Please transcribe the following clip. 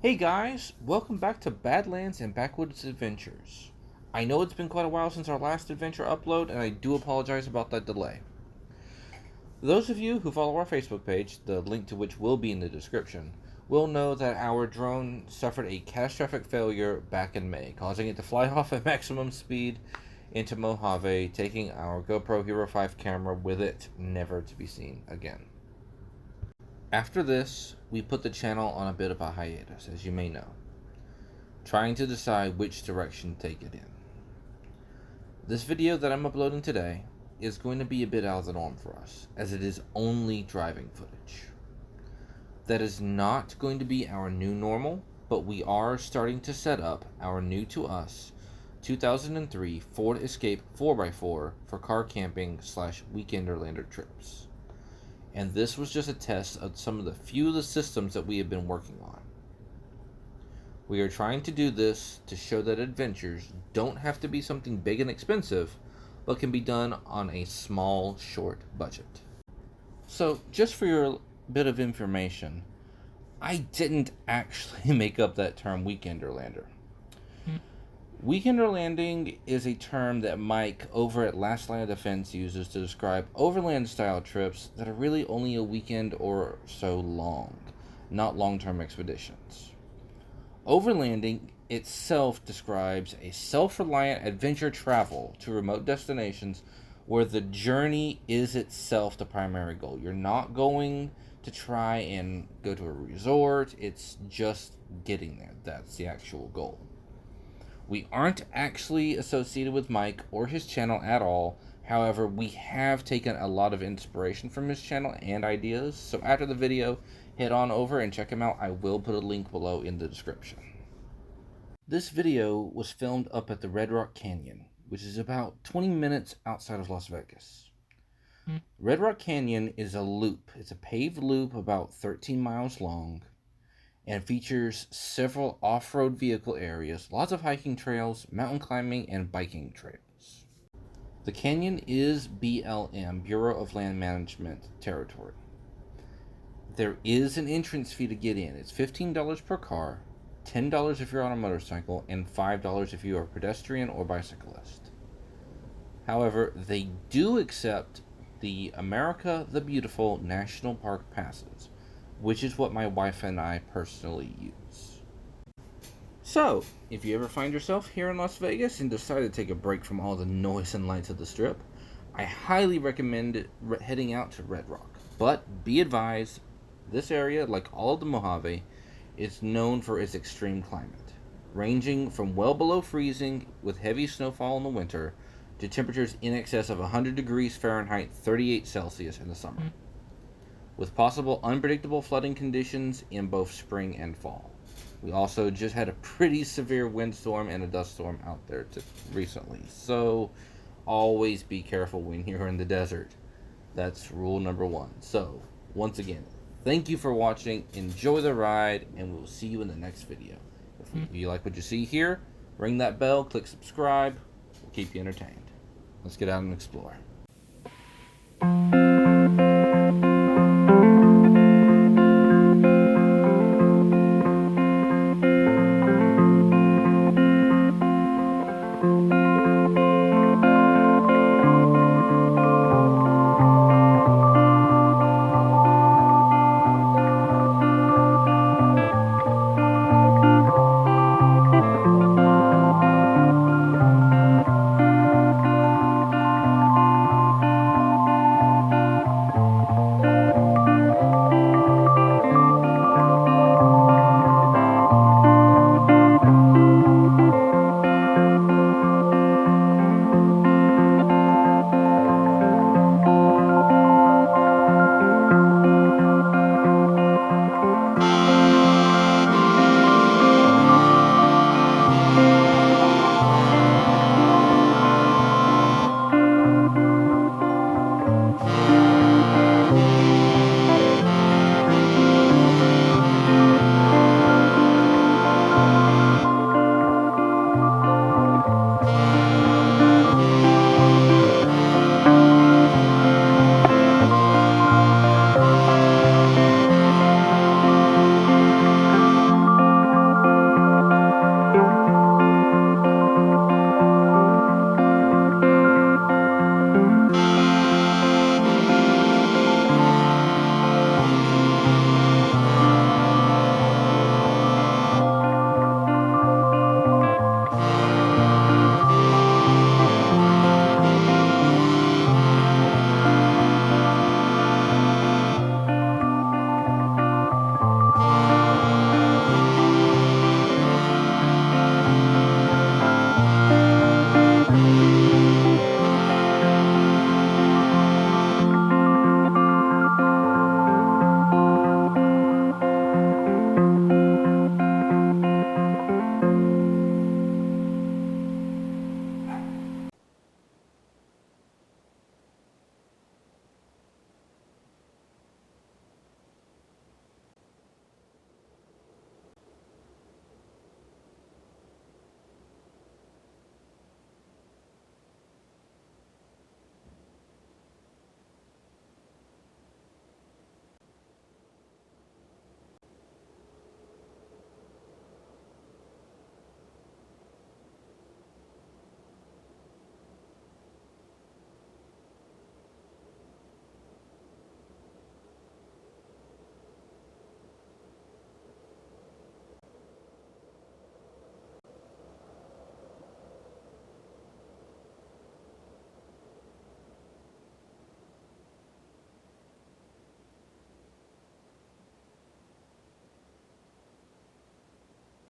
Hey guys, welcome back to Badlands and Backwoods Adventures. I know it's been quite a while since our last adventure upload, and I do apologize about that delay. Those of you who follow our Facebook page, the link to which will be in the description, will know that our drone suffered a catastrophic failure back in May, causing it to fly off at maximum speed into Mojave, taking our GoPro Hero 5 camera with it, never to be seen again. After this, we put the channel on a bit of a hiatus, as you may know, trying to decide which direction to take it in. This video that I'm uploading today is going to be a bit out of the norm for us, as it is only driving footage. That is not going to be our new normal, but we are starting to set up our new to us 2003 Ford Escape 4x4 for car camping / weekenderlander trips. And this was just a test of some of the few of the systems that we have been working on. We are trying to do this to show that adventures don't have to be something big and expensive, but can be done on a small, short budget. So, just for your bit of information, I didn't actually make up that term weekenderlander. Weekenderlanding is a term that Mike over at Last Line of Defense uses to describe overland style trips that are really only a weekend or so long, not long-term expeditions. Overlanding itself describes a self-reliant adventure travel to remote destinations where the journey is itself the primary goal. You're not going to try and go to a resort, it's just getting there. That's the actual goal. We aren't actually associated with Mike or his channel at all. However, we have taken a lot of inspiration from his channel and ideas. So after the video, head on over and check him out. I will put a link below in the description. This video was filmed up at the Red Rock Canyon, which is about 20 minutes outside of Las Vegas. Red Rock Canyon is a loop. It's a paved loop about 13 miles long, and features several off-road vehicle areas, lots of hiking trails, mountain climbing, and biking trails. The canyon is BLM, Bureau of Land Management territory. There is an entrance fee to get in. It's $15 per car, $10 if you're on a motorcycle, and $5 if you are a pedestrian or bicyclist. However, they do accept the America the Beautiful National Park passes, which is what my wife and I personally use. So, if you ever find yourself here in Las Vegas and decide to take a break from all the noise and lights of the Strip, I highly recommend heading out to Red Rock. But be advised, this area, like all of the Mojave, is known for its extreme climate, ranging from well below freezing with heavy snowfall in the winter to temperatures in excess of 100 degrees Fahrenheit, 38 Celsius in the summer, with possible unpredictable flooding conditions in both spring and fall. We also just had a pretty severe windstorm and a dust storm out there recently, so always be careful when you're in the desert. That's rule number 1. So, once again, thank you for watching, enjoy the ride, and we'll see you in the next video. If you like what you see here, ring that bell, click subscribe, we'll keep you entertained. Let's get out and explore.